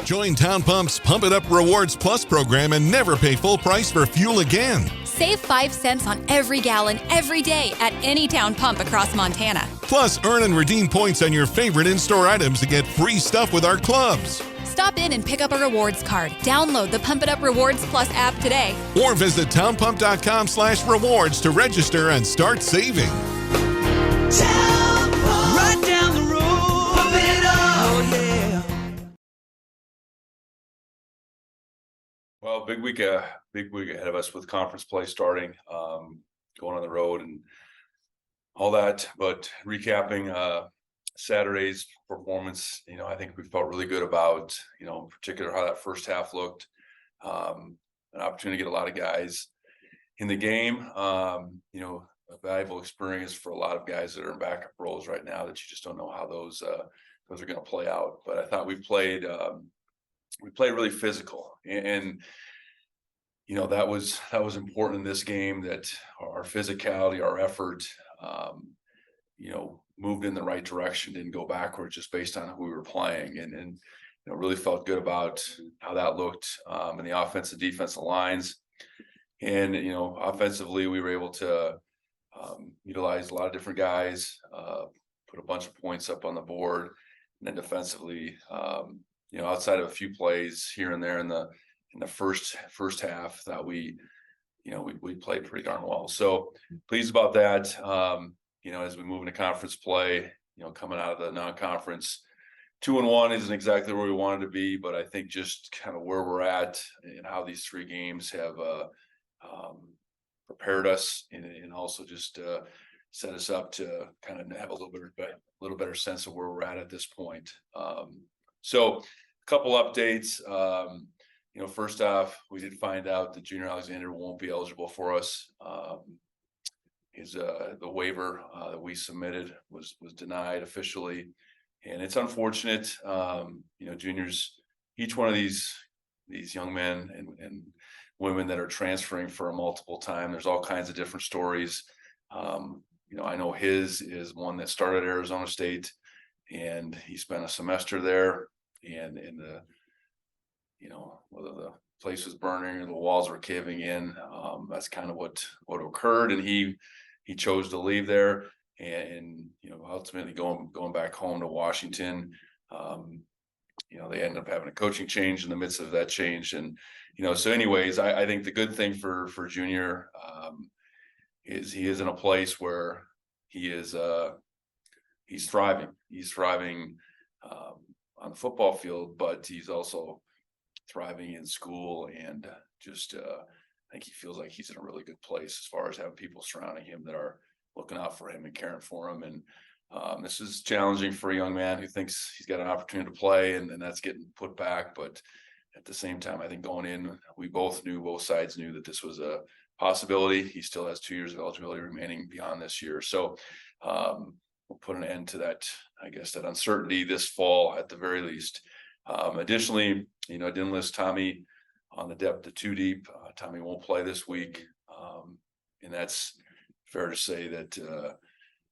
Join Town Pump's Pump It Up Rewards Plus program and never pay full price for fuel again. Save 5 cents on every gallon every day at any Town Pump across Montana. Plus, earn and redeem points on your favorite in-store items to get free stuff with our clubs. Stop in and pick up a rewards card. Download the Pump It Up Rewards Plus app today. Or visit townpump.com/rewards to register and start saving. Town Pump. Right down the road. Pump it up. Oh, yeah. Well, big week ahead of us with conference play starting, going on the road and all that. But recapping Saturday's performance, I think we felt really good about, in particular how that first half looked. An opportunity to get a lot of guys in the game. A valuable experience for a lot of guys that are in backup roles right now that you just don't know how those are going to play out. But I thought we played really physical, and that was important in this game, that our physicality, our effort, moved in the right direction, didn't go backwards just based on who we were playing, and really felt good about how that looked in the offensive defensive lines. And offensively, we were able to utilize a lot of different guys, put a bunch of points up on the board, and then defensively, outside of a few plays here and there in the first half, that we played pretty darn well. So pleased about that. As we move into conference play, coming out of the non-conference, 2-1 isn't exactly where we wanted to be, but I think just kind of where we're at and how these 3 games have prepared us, and also just set us up to kind of have a little better sense of where we're at this point. So a couple updates. First off, we did find out that Junior Alexander won't be eligible for us. The waiver that we submitted was denied officially, and it's unfortunate. Juniors, each one of these young men and women that are transferring for a multiple time, there's all kinds of different stories. I know his is one that started at Arizona State, and he spent a semester there, and whether the place was burning or the walls were caving in, that's kind of what occurred, and he chose to leave there, and ultimately going back home to Washington. They ended up having a coaching change in the midst of that change, and so anyways, I think the good thing for Junior is he is in a place where he's thriving. He's thriving on the football field, but he's also thriving in school, and just I think he feels like he's in a really good place as far as having people surrounding him that are looking out for him and caring for him. And this is challenging for a young man who thinks he's got an opportunity to play, and that's getting put back. But at the same time, I think going in, both sides knew that this was a possibility. He still has 2 years of eligibility remaining beyond this year. So we'll put an end to that, I guess, that uncertainty this fall at the very least. Additionally, I didn't list Tommy on the depth of 2 deep. Tommy won't play this week. And that's fair to say that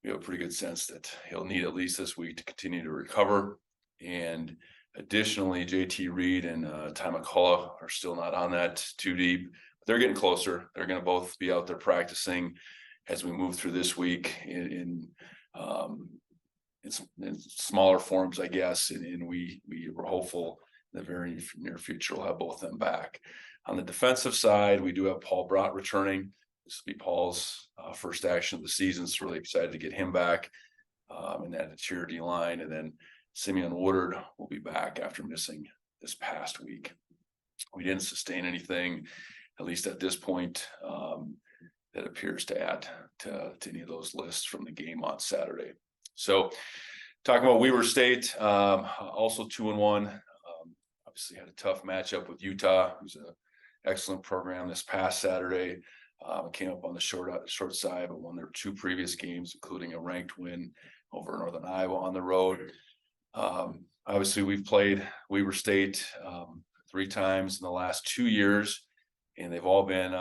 we have a pretty good sense that he'll need at least this week to continue to recover. And additionally, JT Reed and Ty McCullough are still not on that 2 deep. But they're getting closer. They're going to both be out there practicing as we move through this week in smaller forms, I guess. And we were hopeful in the very near future we'll have both of them back. On the defensive side, we do have Paul Brott returning. This will be Paul's first action of the season. So really excited to get him back in that interior D line. And then Simeon Woodard will be back after missing this past week. We didn't sustain anything, at least at this point, that appears to add to any of those lists from the game on Saturday. So talking about Weber State, also 2-1, obviously had a tough matchup with Utah, who's an excellent program this past Saturday. Came up on the short side, but won their 2 previous games, including a ranked win over Northern Iowa on the road. Obviously, we've played Weber State 3 times in the last 2 years, and they've all been,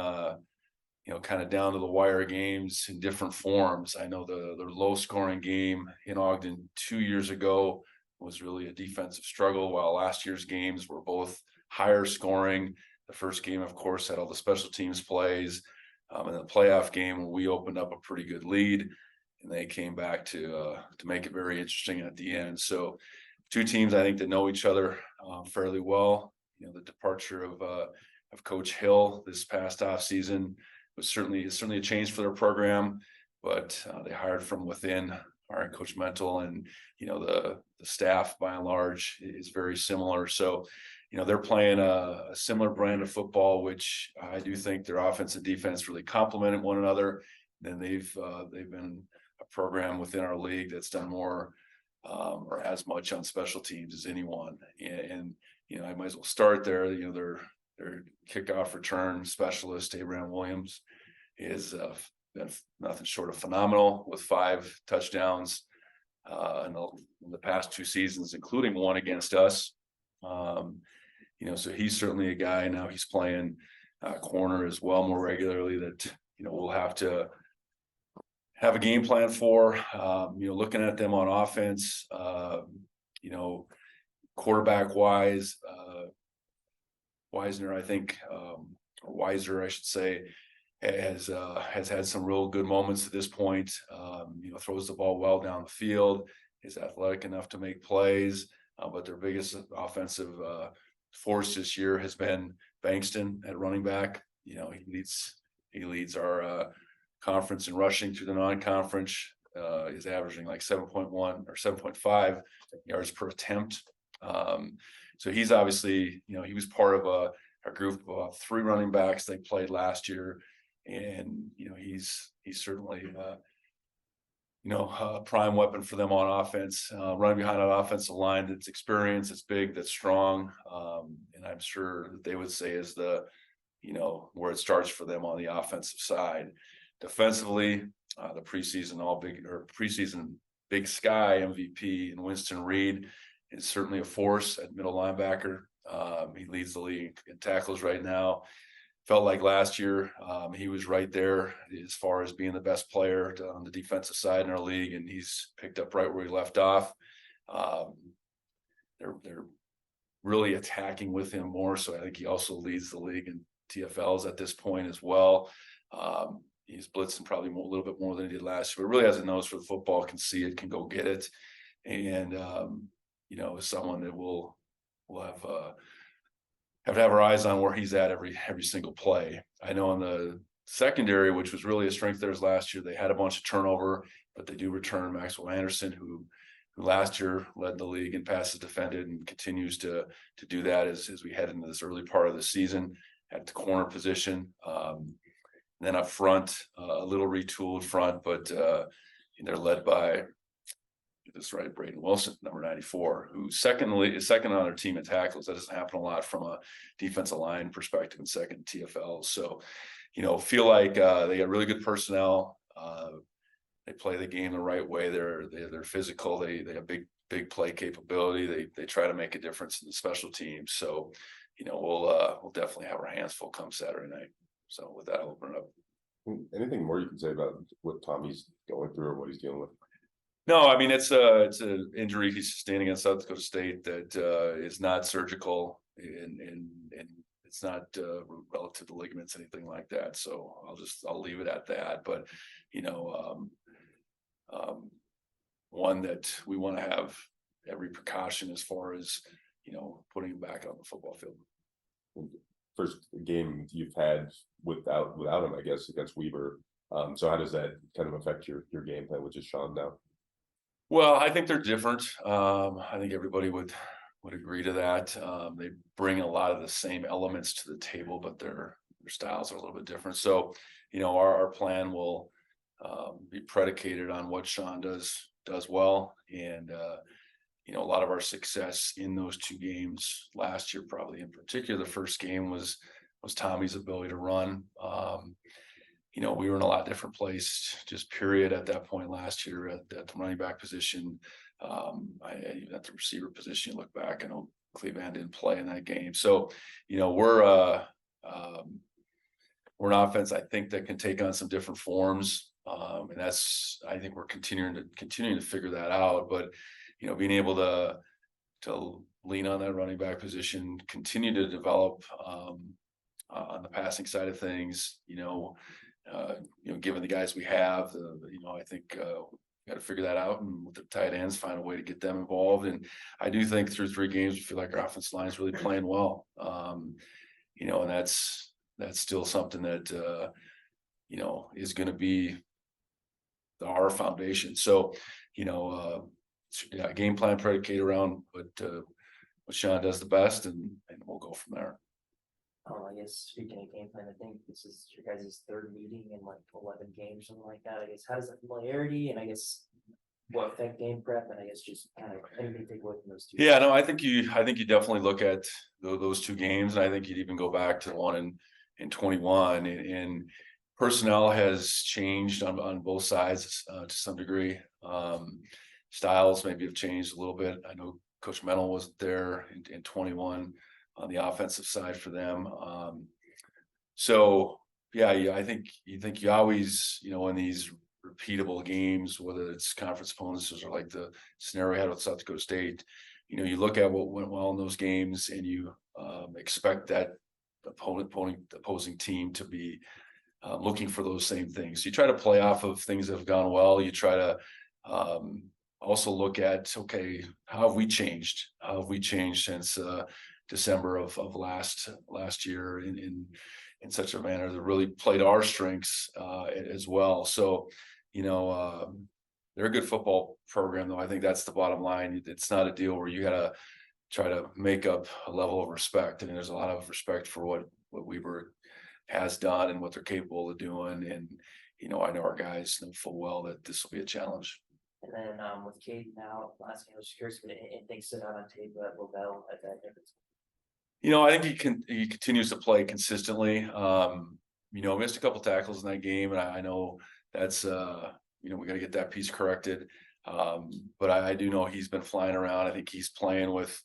kind of down to the wire games in different forms. I know the low scoring game in Ogden 2 years ago was really a defensive struggle, while last year's games were both higher scoring. The first game, of course, had all the special teams plays. In the playoff game, we opened up a pretty good lead, and they came back to make it very interesting at the end. So, two teams I think that know each other fairly well. You know, the departure of Coach Hill this past off season was certainly a change for their program, but they hired from within. Our Coach Mental, and you know the staff by and large is very similar. So, you know, they're playing a similar brand of football, which I do think their offense and defense really complemented one another. And they've been a program within our league that's done more or as much on special teams as anyone. And you know, I might as well start there. You know, their kickoff return specialist, Abraham Williams, is been nothing short of phenomenal with 5 touchdowns in the past 2 seasons, including one against us. You know, so he's certainly a guy. Now he's playing corner as well more regularly, that, you know, we'll have to have a game plan for. You know, looking at them on offense, you know, quarterback wise, Weisner, I think, or Weiser, I should say, has had some real good moments at this point. You know, throws the ball well down the field, is athletic enough to make plays, but their biggest offensive force this year has been Bankston at running back. You know, he leads our conference in rushing through the non-conference. Is averaging like 7.1 or 7.5 yards per attempt. So he's obviously, you know, he was part of a group of 3 running backs they played last year. And, you know, he's certainly, you know, a prime weapon for them on offense, running behind an offensive line that's experienced, that's big, that's strong. And I'm sure that they would say is the, you know, where it starts for them on the offensive side. Defensively, the preseason Big Sky MVP and Winston Reed is certainly a force at middle linebacker. He leads the league in tackles right now. Felt like last year he was right there as far as being the best player on the defensive side in our league, and he's picked up right where he left off. They're really attacking with him more, so I think he also leads the league in TFLs at this point as well. He's blitzing probably a little bit more than he did last year, but really has a nose for the football, can see it, can go get it, and you know, is someone that we'll have to have our eyes on where he's at every single play. I know in the secondary, which was really a strength of theirs last year, they had a bunch of turnover, but they do return Maxwell Anderson, who last year led the league in passes defended and continues to do that as we head into this early part of the season at the corner position. And then up front, a little retooled front, but they're led by, that's right, Braden Wilson, number 94, who's second on their team in tackles. That doesn't happen a lot from a defensive line perspective in second TFL. So, you know, feel like they got really good personnel. They play the game the right way. They're physical. They have big play capability. They try to make a difference in the special teams. So, you know, we'll definitely have our hands full come Saturday night. So with that, I'll open it up. Anything more you can say about what Tommy's going through or what he's dealing with? No, I mean, it's an injury he sustained against South Dakota State that is not surgical, and it's not relative to ligaments, anything like that. So I'll leave it at that. But you know, one that we want to have every precaution as far as, you know, putting him back on the football field. First game you've had without him, I guess, against Weber. So how does that kind of affect your game plan with just Sean now? Well, I think they're different. I think everybody would agree to that. They bring a lot of the same elements to the table, but their styles are a little bit different. So, you know, our plan will be predicated on what Sean does well, and you know, a lot of our success in those 2 games last year, probably in particular, the first game was Tommy's ability to run. You know, we were in a lot different place, just period, at that point last year at the running back position. Even at the receiver position, you look back, I know Cleveland didn't play in that game. So, you know, we're an offense, I think, that can take on some different forms. And I think we're continuing to figure that out. But, you know, being able to lean on that running back position, continue to develop on the passing side of things. Given the guys we have, I think got to figure that out, and with the tight ends, find a way to get them involved. And I do think through 3 games, we feel like our offensive line is really playing well. And that's still something that is going to be our foundation. So, game plan predicated around what Sean does the best, and we'll go from there. I guess speaking of game plan, I think this is your guys' 3rd meeting in like 11 games, something like that. I guess how does the familiarity and I guess what affect game prep, and I guess just kind of anything to take away from those 2? Yeah, no, I think you definitely look at those 2 games, and I think you'd even go back to the one in 21, and personnel has changed on both sides to some degree. Styles maybe have changed a little bit. I know Coach Mennel wasn't there in 21 on the offensive side for them. So yeah, I think you always, in these repeatable games, whether it's conference opponents or like the scenario we had with South Dakota State, you look at what went well in those games, and you expect that opposing team to be looking for those same things. You try to play off of things that have gone well. You try to also look at, okay, how have we changed? How have we changed since December of last year in such a manner that really played our strengths as well. So, they're a good football program, though. I think that's the bottom line. It's not a deal where you got to try to make up a level of respect. I mean, there's a lot of respect for what Weber has done and what they're capable of doing. And, I know our guys know full well that this will be a challenge. And then with Cade now, last game, I was just curious, but anything stood out on tape at Lavelle at that difference? I think he continues to play consistently. Missed a couple tackles in that game, and I know that's we got to get that piece corrected. But I do know he's been flying around. I think he's playing with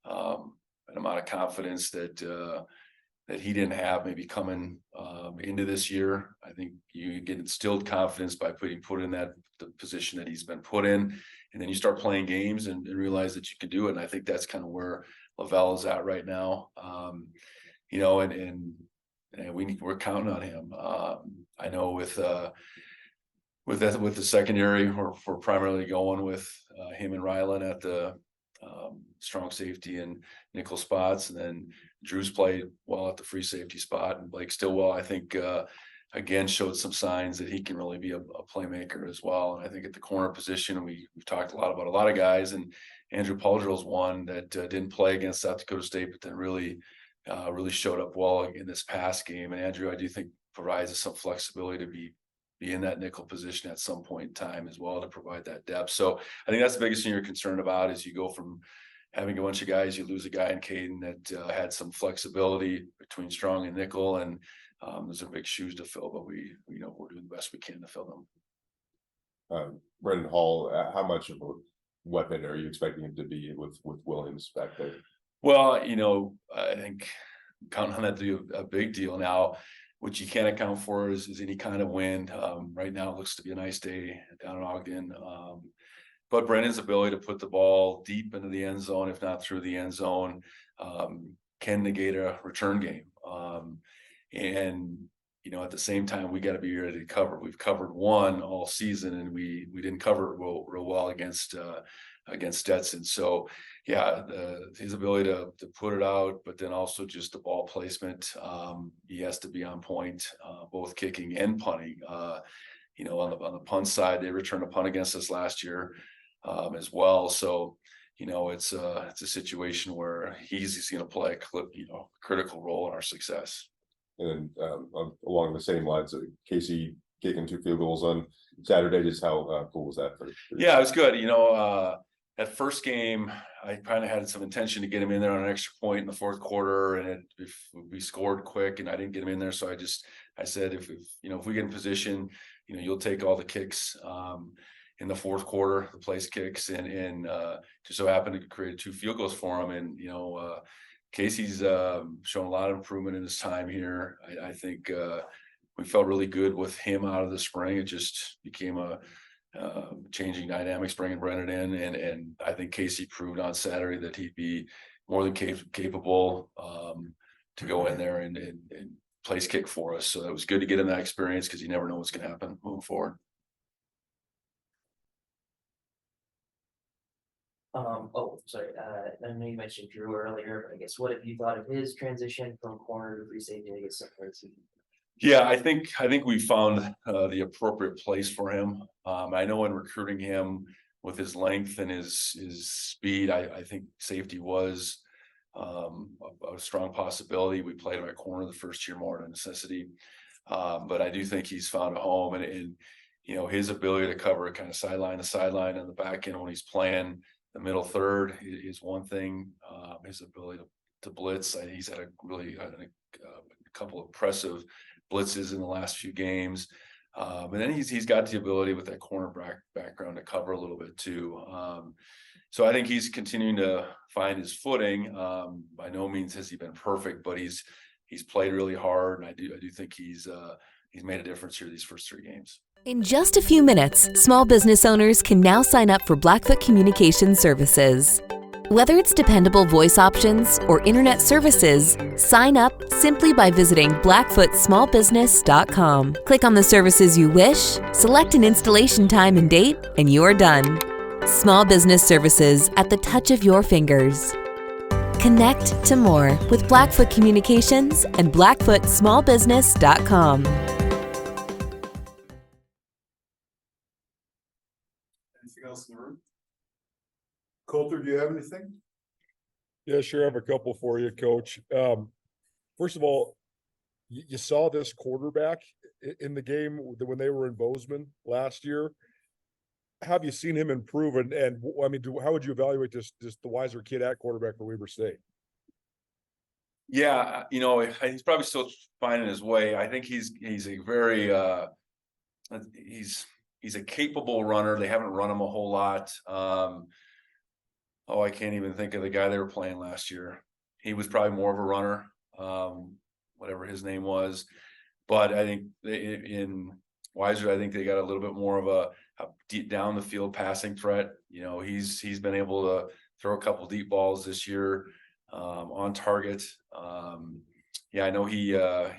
an amount of confidence that he didn't have maybe coming into this year. I think you get instilled confidence by being put in the position that he's been put in, and then you start playing games and realize that you can do it. And I think that's kind of where Lavelle is at right now. And we're counting on him. I know with the secondary, we're primarily going with him and Rylan at the strong safety and nickel spots, and then Drew's played well at the free safety spot, and Blake Stillwell, I think, again, showed some signs that he can really be a playmaker as well. And I think at the corner position, we've talked a lot about a lot of guys, and Andrew Pauldrell's one that didn't play against South Dakota State, but then really showed up well in this past game. And Andrew, I do think, provides us some flexibility to be in that nickel position at some point in time as well, to provide that depth. So I think that's the biggest thing you're concerned about, is you go from having a bunch of guys, you lose a guy in Caden that had some flexibility between strong and nickel, and those are big shoes to fill, but we're doing the best we can to fill them. Brendan Hall, how much of a weapon are you expecting him to be with Williams back there? Well, I think counting on that to be a big deal now. What you can't account for is any kind of wind. Right now it looks to be a nice day down in Ogden. But Brendan's ability to put the ball deep into the end zone, if not through the end zone, can negate a return game. And at the same time, we got to be ready to cover. We've covered one all season, and we didn't cover it real well against Stetson. So yeah, his ability to put it out, but then also just the ball placement. He has to be on point, both kicking and punting. On the punt side, they returned a punt against us last year as well. So it's a situation where he's going to play a critical role in our success. And along the same lines, Casey kicking 2 field goals on Saturday, just how cool was that for you? Yeah, it was good. That first game, I kind of had some intention to get him in there on an extra point in the fourth quarter, and if we scored quick, and I didn't get him in there, so I said if we get in position, you'll take all the kicks in the fourth quarter, the place kicks, and just so happened to create 2 field goals for him. And Casey's shown a lot of improvement in his time here. I think we felt really good with him out of the spring. It just became a changing dynamics, bringing Brennan in, and I think Casey proved on Saturday that he'd be more than capable to go in there and place kick for us. So it was good to get him that experience because you never know what's going to happen moving forward. Sorry. I know you mentioned Drew earlier, but I guess what have you thought of his transition from corner to free safety? I guess somewhere to. Yeah, I think we found the appropriate place for him. I know in recruiting him with his length and his speed, I think safety was a strong possibility. We played him at corner the first year more out of necessity, but I do think he's found a home, and you know, his ability to cover kind of sideline to sideline on the back end when he's playing the middle third is one thing. His ability to blitz, he's had a couple of impressive blitzes in the last few games. And then he's got the ability with that cornerback background to cover a little bit too. So I think he's continuing to find his footing. By no means has he been perfect, but he's played really hard, and I do think he's made a difference here these first 3 games. In just a few minutes, small business owners can now sign up for Blackfoot Communication Services. Whether it's dependable voice options or internet services, sign up simply by visiting blackfootsmallbusiness.com. Click on the services you wish, select an installation time and date, and you're done. Small business services at the touch of your fingers. Connect to more with Blackfoot Communications and blackfootsmallbusiness.com. Anything else in the room? Coulter, do you have anything? Yeah, sure. I have a couple for you, Coach. First of all, you saw this quarterback in the game when they were in Bozeman last year. Have you seen him improve? And I mean, how would you evaluate this the wiser kid at quarterback for Weber State? Yeah, you know, he's probably still finding his way. I think he's a very he's a capable runner. They haven't run him a whole lot. I can't even think of the guy they were playing last year. He was probably more of a runner, whatever his name was. But I think in Weiser, I think they got a little bit more of a deep down the field passing threat. You know, he's been able to throw a couple deep balls this year on target. Yeah, I know he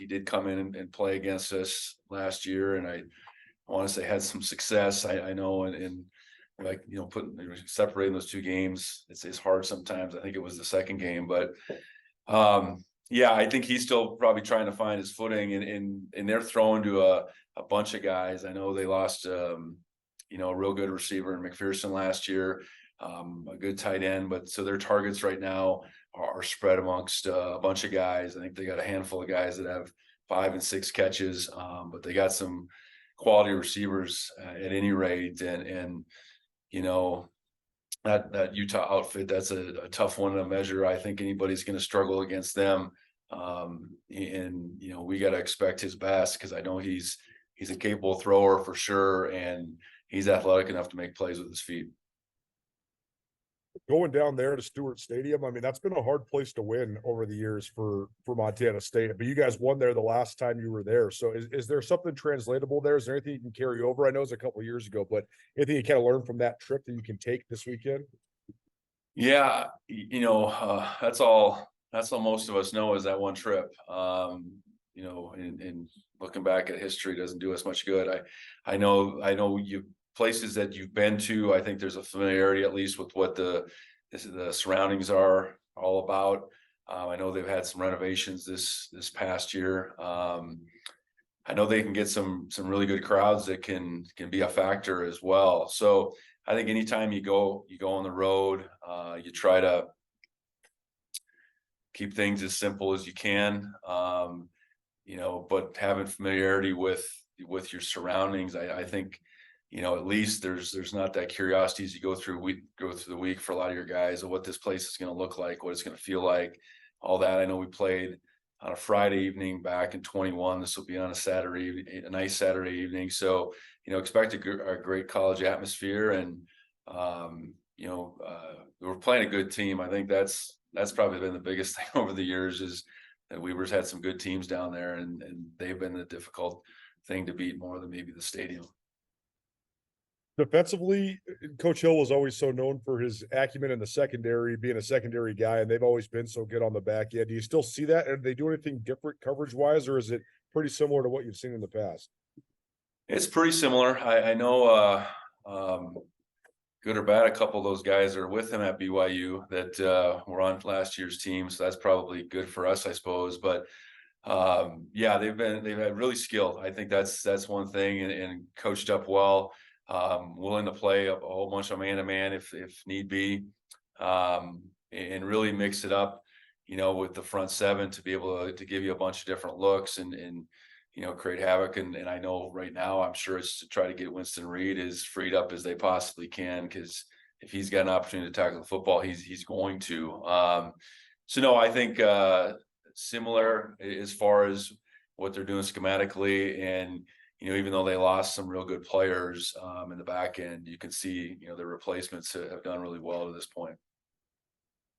did come in and play against us last year, and I want to say had some success. I know in like, you know, separating those 2 games, it's hard sometimes. I think it was the second game, but yeah, I think he's still probably trying to find his footing, and they're throwing to a bunch of guys. I know they lost you know, a real good receiver in McPherson last year, a good tight end, but so their targets right now are spread amongst a bunch of guys. I think they got a handful of guys that have 5 and 6 catches, but they got some quality receivers at any rate, and you know, that Utah outfit, that's a tough one to measure. I think anybody's going to struggle against them. And, you know, we got to expect his best, because I know he's a capable thrower for sure, and he's athletic enough to make plays with his feet. Going down there to Stewart Stadium, I mean, that's been a hard place to win over the years for Montana State, but you guys won there the last time you were there. So is there something translatable there? Is there anything you can carry over? I know it's a couple of years ago, but anything you kind of learned from that trip that you can take this weekend? Yeah, you know, that's all most of us know is that one trip. You know, and looking back at history doesn't do us much good. I know you places that you've been to, I think there's a familiarity at least with what the surroundings are all about. I know they've had some renovations this past year. I know they can get some really good crowds that can be a factor as well. So I think anytime you go on the road, you try to keep things as simple as you can. You know, but having familiarity with your surroundings, I think, you know, at least there's not that curiosity as you go through the week for a lot of your guys of what this place is going to look like, what it's going to feel like, all that. I know we played on a Friday evening back in 21. This will be on a nice Saturday evening. So, you know, expect a great college atmosphere, and you know, we're playing a good team. I think that's probably been the biggest thing over the years, is that Weber's had some good teams down there, and they've been the difficult thing to beat more than maybe the stadium. Defensively, Coach Hill was always so known for his acumen in the secondary, being a secondary guy, and they've always been so good on the back end. Do you still see that? And do they do anything different coverage wise, or is it pretty similar to what you've seen in the past? It's pretty similar. I know, good or bad, a couple of those guys are with him at BYU that were on last year's team, so that's probably good for us, I suppose. But yeah, they've had really skilled. I think that's one thing, and coached up well. Willing to play a whole bunch of man-to-man if need be, and really mix it up, with the front seven to be able to give you a bunch of different looks and create havoc. And I know right now, I'm sure it's to try to get Winston Reed as freed up as they possibly can, because if he's got an opportunity to tackle the football, he's going to. So no, I think similar as far as what they're doing schematically, and even though they lost some real good players in the back end, you can see their replacements have done really well to this point.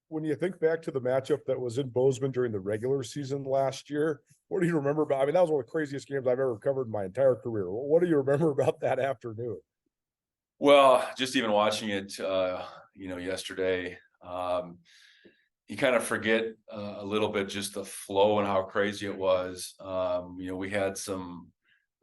When you think back to the matchup that was in Bozeman during the regular season last year, what do you remember about? I mean, that was one of the craziest games I've ever covered in my entire career. What do you remember about that afternoon? Well, just even watching it, yesterday, you kind of forget a little bit just the flow and how crazy it was. We had some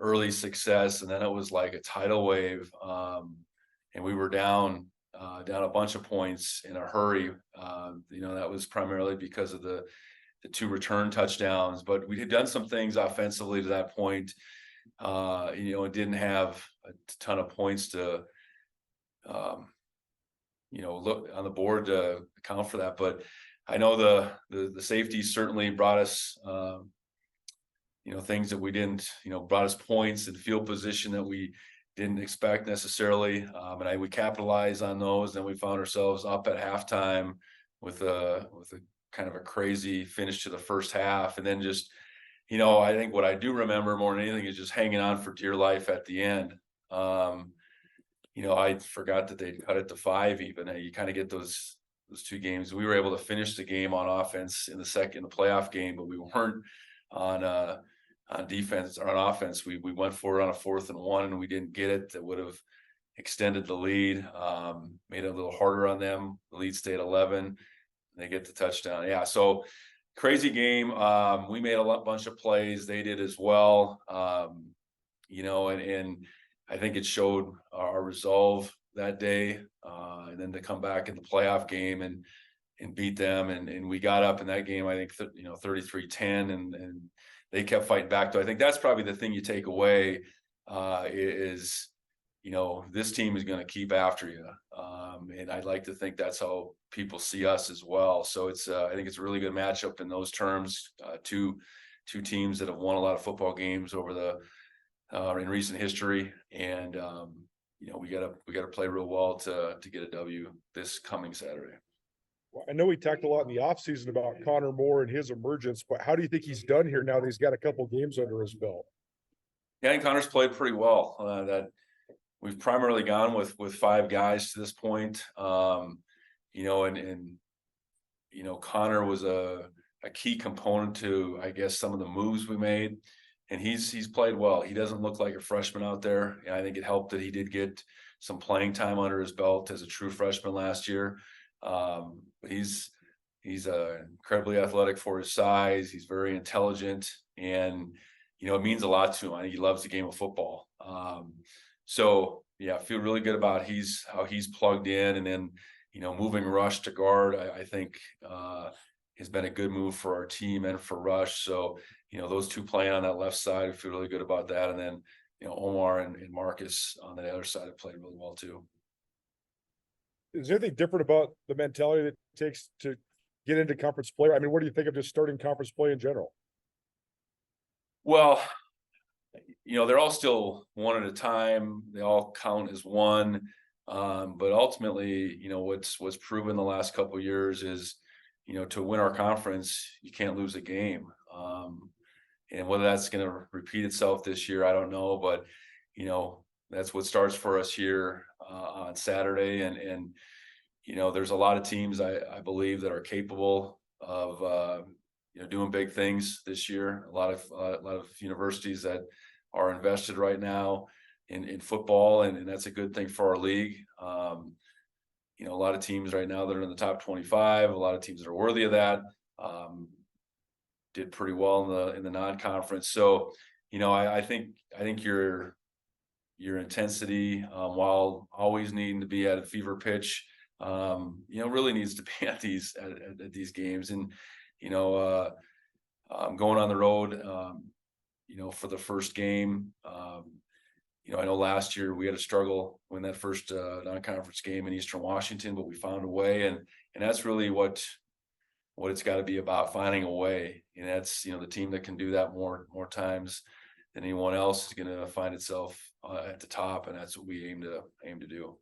early success, and then it was like a tidal wave, and we were down a bunch of points in a hurry. That was primarily because of the two return touchdowns, but we had done some things offensively to that point. It didn't have a ton of points to look on the board to account for that. But I know the safeties certainly brought us things that we didn't, brought us points and field position that we didn't expect necessarily. And we capitalized on those. Then we found ourselves up at halftime with a kind of a crazy finish to the first half. And then just, I think what I do remember more than anything is just hanging on for dear life at the end. I forgot that they'd cut it to 5 even. You kind of get those two games. We were able to finish the game on offense in the playoff game, but we weren't on defense or on offense. We went for it on a 4th and 1, and we didn't get it. That would have extended the lead, made it a little harder on them. The lead stayed 11. They get the touchdown. Yeah, so crazy game. We made a bunch of plays. They did as well. And I think it showed our resolve that day. And then to come back in the playoff game and beat them, and we got up in that game, I think 33-10, and they kept fighting back. So I think that's probably the thing you take away is this team is going to keep after you, and I'd like to think that's how people see us as well. So it's I think it's a really good matchup in those terms. Two teams that have won a lot of football games over in recent history, and we gotta play real well to get a W this coming Saturday. Well, I know we talked a lot in the offseason about Connor Moore and his emergence, but how do you think he's done here now that he's got a couple games under his belt? Yeah, I think Connor's played pretty well. That we've primarily gone with 5 guys to this point. Connor was a key component to, I guess, some of the moves we made, and he's played well. He doesn't look like a freshman out there. And I think it helped that he did get some playing time under his belt as a true freshman last year. But he's incredibly athletic for his size. He's very intelligent, and it means a lot to him. I think he loves the game of football. So yeah, I feel really good about how he's plugged in, and then moving Rush to guard, I think has been a good move for our team and for Rush. So those two playing on that left side, I feel really good about that. And then Omar and Marcus on the other side have played really well too. Is there anything different about the mentality that it takes to get into conference play? I mean, what do you think of just starting conference play in general? Well, they're all still one at a time. They all count as one. But ultimately, what's proven the last couple of years is, to win our conference, you can't lose a game. And whether that's going to repeat itself this year, I don't know. But, that's what starts for us here on Saturday. And there's a lot of teams I believe that are capable of doing big things this year. A lot of universities that are invested right now. in football, and that's a good thing for our league. You know, a lot of teams right now that are in the top 25, a lot of teams that are worthy of that, did pretty well in the non-conference. So, you know, I think your intensity, while always needing to be at a fever pitch, you know, really needs to be at these games. And, you know, going on the road, you know, for the first game, you know, I know last year we had a struggle when that first non-conference game in Eastern Washington, but we found a way, and that's really what it's got to be about, finding a way. And that's, you know, the team that can do that more times than anyone else is going to find itself at the top, and that's what we aim to do.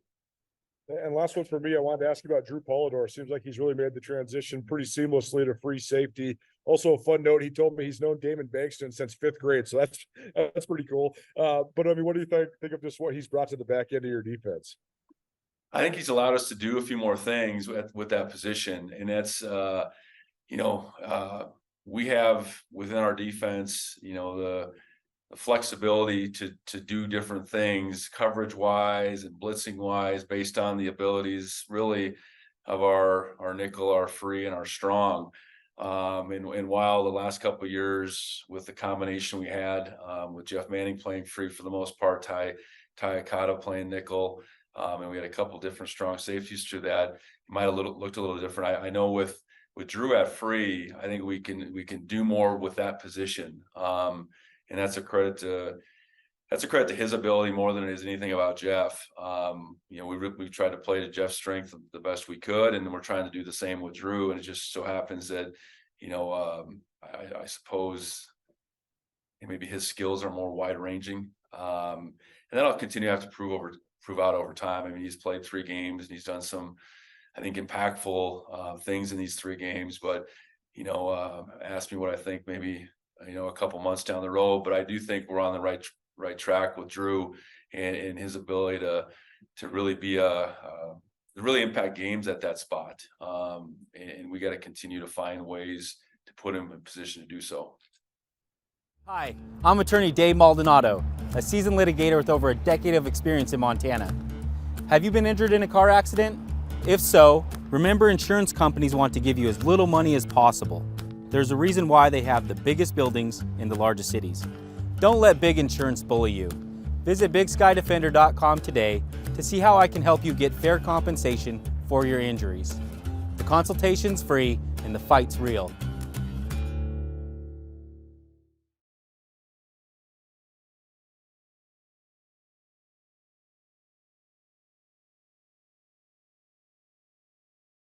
And last one for me, I wanted to ask you about Drew Polidor. Seems like he's really made the transition pretty seamlessly to free safety. Also, a fun note, he told me he's known Damon Bankston since 5th grade, so that's pretty cool. But I mean, what do you think of just what he's brought to the back end of your defense? I think he's allowed us to do a few more things with that position, and that's you know, we have within our defense, you know, the flexibility to do different things coverage wise and blitzing wise based on the abilities really of our nickel, our free, and our strong. And while the last couple of years with the combination we had with Jeff Manning playing free for the most part, Ty Akata playing nickel, and we had a couple different strong safeties through that, it might have looked a little different. I know with Drew at free, I think we can do more with that position. And that's a credit to his ability more than it is anything about Jeff. You know, we've tried to play to Jeff's strength the best we could, and we're trying to do the same with Drew. And it just so happens that, you know, I suppose maybe his skills are more wide ranging, and that'll continue to have to prove out over time. I mean, he's played 3 games and he's done some, I think, impactful things in these 3 games. But, you know, ask me what I think maybe, you know, a couple months down the road, but I do think we're on the right track with Drew and his ability to really be really impact games at that spot. And we got to continue to find ways to put him in position to do so. Hi, I'm attorney Dave Maldonado, a seasoned litigator with over a decade of experience in Montana. Have you been injured in a car accident? If so, remember, insurance companies want to give you as little money as possible. There's a reason why they have the biggest buildings in the largest cities. Don't let big insurance bully you. Visit BigSkyDefender.com today to see how I can help you get fair compensation for your injuries. The consultation's free and the fight's real.